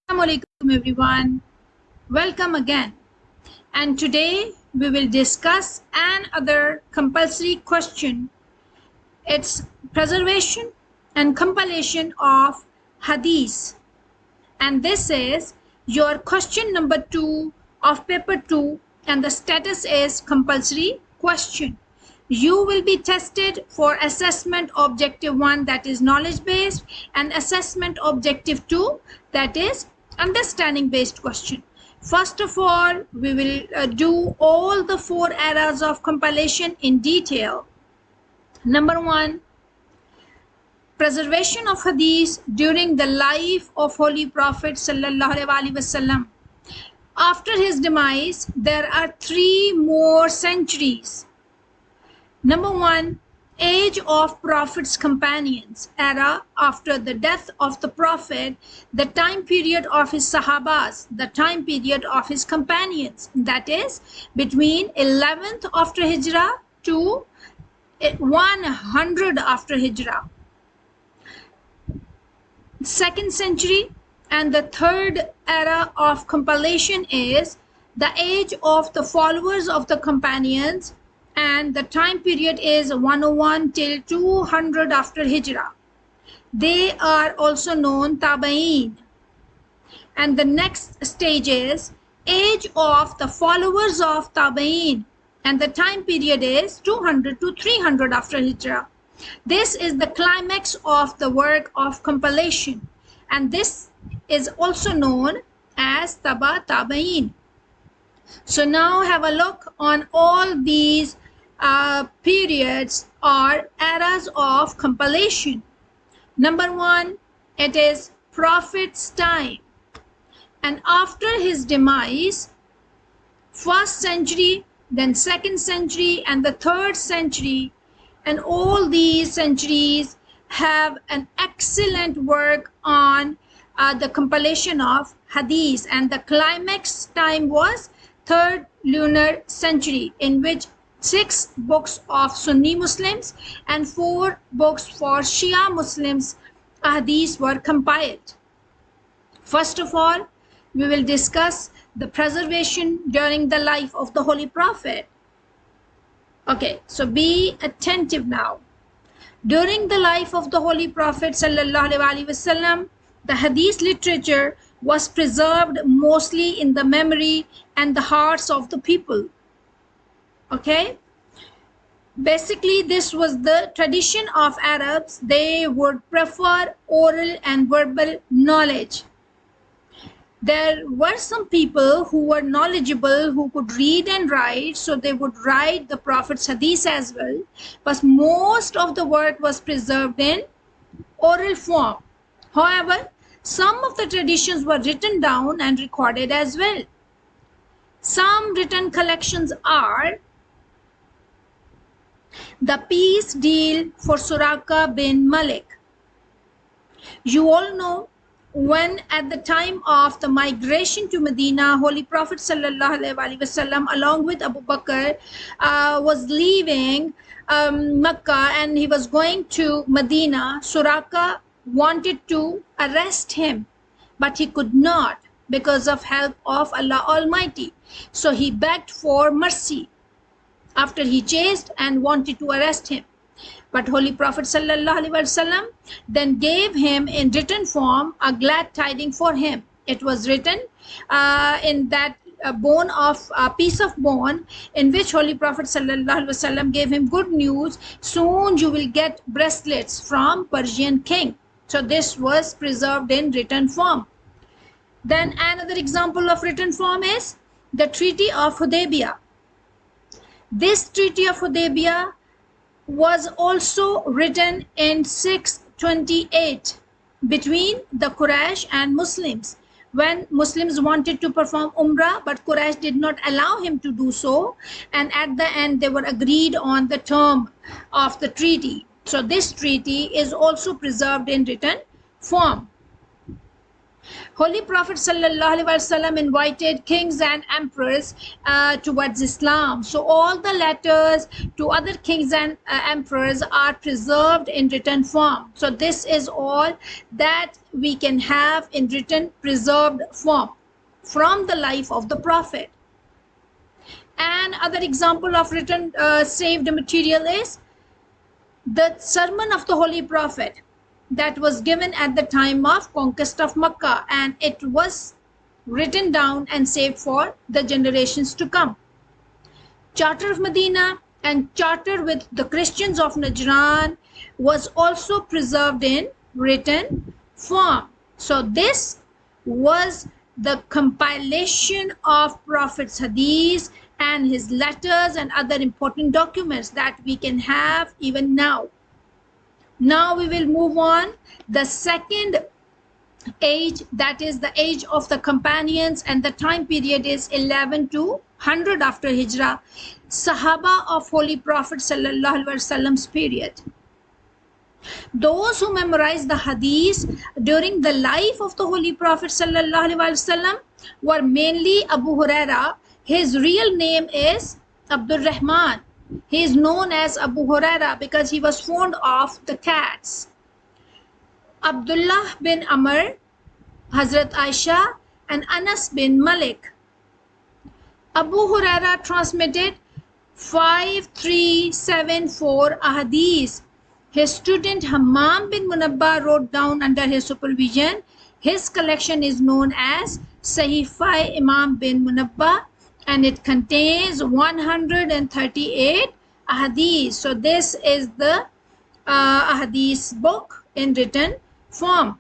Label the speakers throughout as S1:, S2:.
S1: Assalamualaikum everyone. Welcome again. And today we will discuss another compulsory question. It's preservation and compilation of Hadith. And this is your question number 2 of paper 2, and the status is compulsory question. You will be tested for assessment objective 1, that is knowledge based, and assessment objective 2, that is understanding based question. First of all, we will do all the 4 eras of compilation in detail. Number 1, preservation of hadith during the life of Holy Prophet sallallahu alaihi wasallam. After his demise, there are 3 more centuries. Number 1, age of Prophet's companions, era after the death of the Prophet, the time period of his Sahabas, the time period of his companions, that is between 11th after Hijrah to 100 after Hijrah. 2nd century, and the 3rd era of compilation is the age of the followers of the companions, and the time period is 101 till 200 after Hijrah. They are also known Tabaeen. And the next stage is age of the followers of Tabaeen, and the time period is 200 to 300 after Hijrah. This is the climax of the work of compilation, and this is also known as Tabaeen. So now have a look on all these periods or eras of compilation. Number 1, it is Prophet's time, and after his demise, 1st century, then 2nd century, and the 3rd century, and all these centuries have an excellent work on the compilation of hadith, and the climax time was 3rd lunar century, in which 6 books of Sunni Muslims and 4 books for Shia Muslims, Ahadis, were compiled. First of all, we will discuss the preservation during the life of the Holy Prophet. Okay, so be attentive now. During the life of the Holy Prophet sallallahu alaihi wasallam, the Hadith literature was preserved mostly in the memory and the hearts of the people. Okay, basically this was the tradition of Arabs. They would prefer oral and verbal knowledge. There were some people who were knowledgeable, who could read and write, so they would write the Prophet's hadith as well, but most of the work was preserved in oral form. However, some of the traditions were written down and recorded as well. Some written collections are the peace deal for Suraka bin Malik. You all know, when at the time of the migration to Medina, Holy Prophet sallallahu alaihi wasallam along with Abu Bakr was leaving Mecca, and he was going to Medina. Suraka wanted to arrest him, but he could not because of help of Allah Almighty. So he begged for mercy after he chased and wanted to arrest him. But Holy Prophet sallallahu alaihi wasallam then gave him in written form a glad tiding for him. It was written in that bone of piece of bone, in which Holy Prophet sallallahu alaihi wasallam gave him good news: soon you will get bracelets from Persian king. So this was preserved in written form. Then another example of written form is the Treaty of Hudaybiyah. This Treaty of Hudaybiyah was also written in 628 between the Quraysh and Muslims, when Muslims wanted to perform Umrah, but Quraysh did not allow him to do so, and at the end they were agreed on the term of the treaty. So this treaty is also preserved in written form. Holy Prophet sallallahu alaihi wasallam invited kings and emperors towards Islam. So all the letters to other kings and emperors are preserved in written form. So this is all that we can have in written preserved form from the life of the Prophet. And other example of written saved material is the sermon of the Holy Prophet that was given at the time of conquest of Makkah, and it was written down and saved for the generations to come. Charter of Medina and charter with the Christians of Najran was also preserved in written form. So this was the compilation of Prophet's Hadith and his letters and other important documents that we can have even now. Now we will move on. The second age, that is the age of the companions, and the time period is 11 to 100 after Hijrah, Sahaba of Holy Prophet sallallahu alaihi wasallam's period. Those who memorized the Hadith during the life of the Holy Prophet sallallahu alaihi wasallam were mainly Abu Huraira. His real name is Abdul Rahman. He is known as Abu Huraira because he was fond of the cats. Abdullah bin Amr, Hazrat Aisha, and Anas bin Malik. Abu Huraira transmitted 5374 ahadith. His student Hammam bin Munabba wrote down under his supervision. His collection is known as Sahifa Imam bin Munabba, and it contains 138 ahadith. So this is the ahadith book in written form,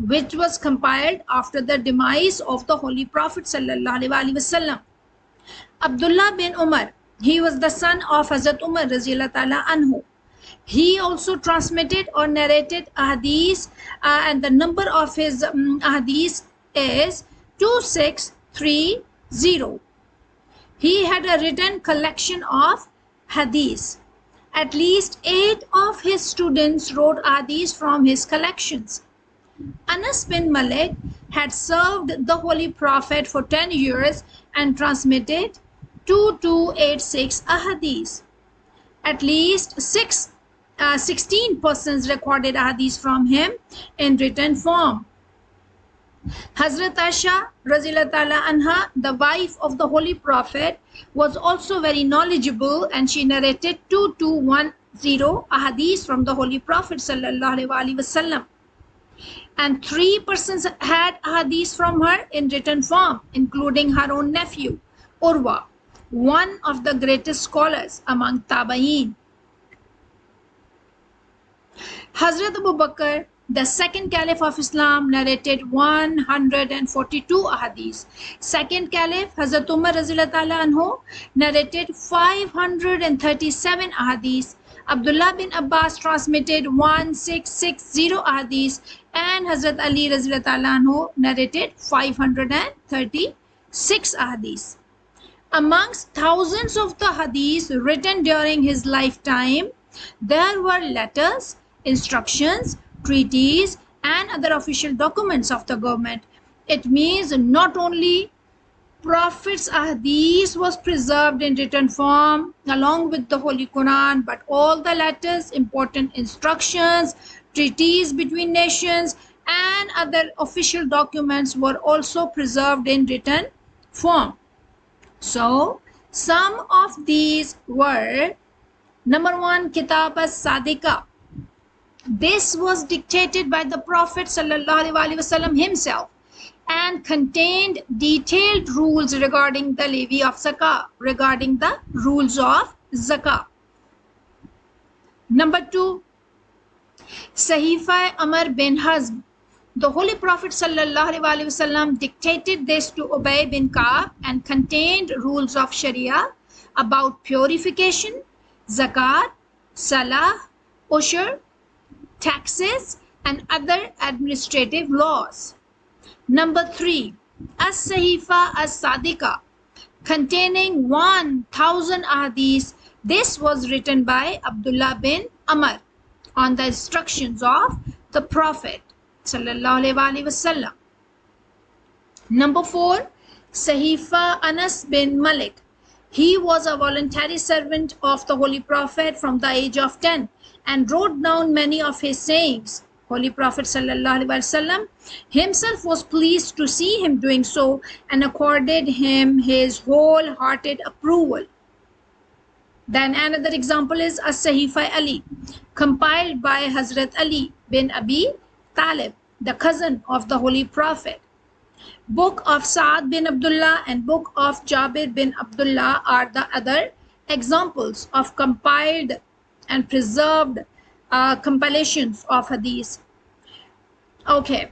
S1: which was compiled after the demise of the Holy Prophet sallallahu alaihi wasallam. Abdullah bin Umar, he was the son of Hazrat Umar radhiyallahu ta'ala anhu. He also transmitted or narrated ahadith, and the number of his ahadith is 2630. He had a written collection of hadith. At least 8 of his students wrote hadith from his collections. Anas bin Malik had served the Holy Prophet for 10 years and transmitted 2286 ahadith. At least 16 persons recorded ahadith from him in written form. Hazrat Aisha radhiyallahu ta'ala anha, the wife of the Holy Prophet, was also very knowledgeable, and she narrated 2210 ahadith from the Holy Prophet sallallahu alaihi wasallam. And 3 persons had ahadith from her in written form, including her own nephew, Urwa, one of the greatest scholars among Tabaeen. Hazrat Abu Bakr, the second Caliph of Islam, narrated 142 ahadith. Second Caliph, Hazrat Umar radhiyallahu ta'ala anhu, narrated 537 ahadith. Abdullah bin Abbas transmitted 1660 ahadith, and Hazrat Ali radhiyallahu ta'ala anhu narrated 536 ahadith. Amongst thousands of the hadith written during his lifetime, there were letters, instructions, treaties, and other official documents of the government. It means not only Prophet's ahadith was preserved in written form along with the Holy Quran, but all the letters, important instructions, treaties between nations, and other official documents were also preserved in written form. So some of these were: number 1, Kitab as-Sadiqa. This was dictated by the Prophet sallallahu alaihi wasallam himself and contained detailed rules regarding the levy of zakah, regarding the rules of zakah. Number 2, Sahifa Amr bin Hazm. The Holy Prophet sallallahu alaihi wasallam dictated this to Ubay bin Ka'b and contained rules of Sharia about purification, zakat, salah, ushr, taxes, and other administrative laws. Number 3, As-Sahifa As-Sadiqa, containing 1000 ahadith. This was written by Abdullah bin Amr on the instructions of the Prophet sallallahu alaihi wasallam. Number 4, Sahifa Anas bin Malik. He was a voluntary servant of the Holy Prophet from the age of 10 and wrote down many of his sayings. Holy Prophet ﷺ himself was pleased to see him doing so and accorded him his wholehearted approval. Then another example is As-Sahifa Ali, compiled by Hazrat Ali bin Abi Talib, the cousin of the Holy Prophet. Book of Saad bin Abdullah and Book of Jabir bin Abdullah are the other examples of compiled and preserved compilations of Hadith. Okay,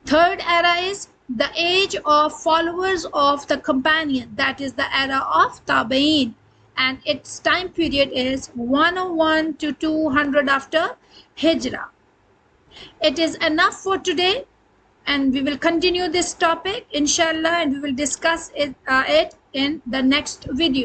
S1: third era is the age of followers of the companion, that is the era of Tabi'in, and its time period is 101 to 200 after Hijrah. It is enough for today, and we will continue this topic inshallah, and we will discuss it in the next video.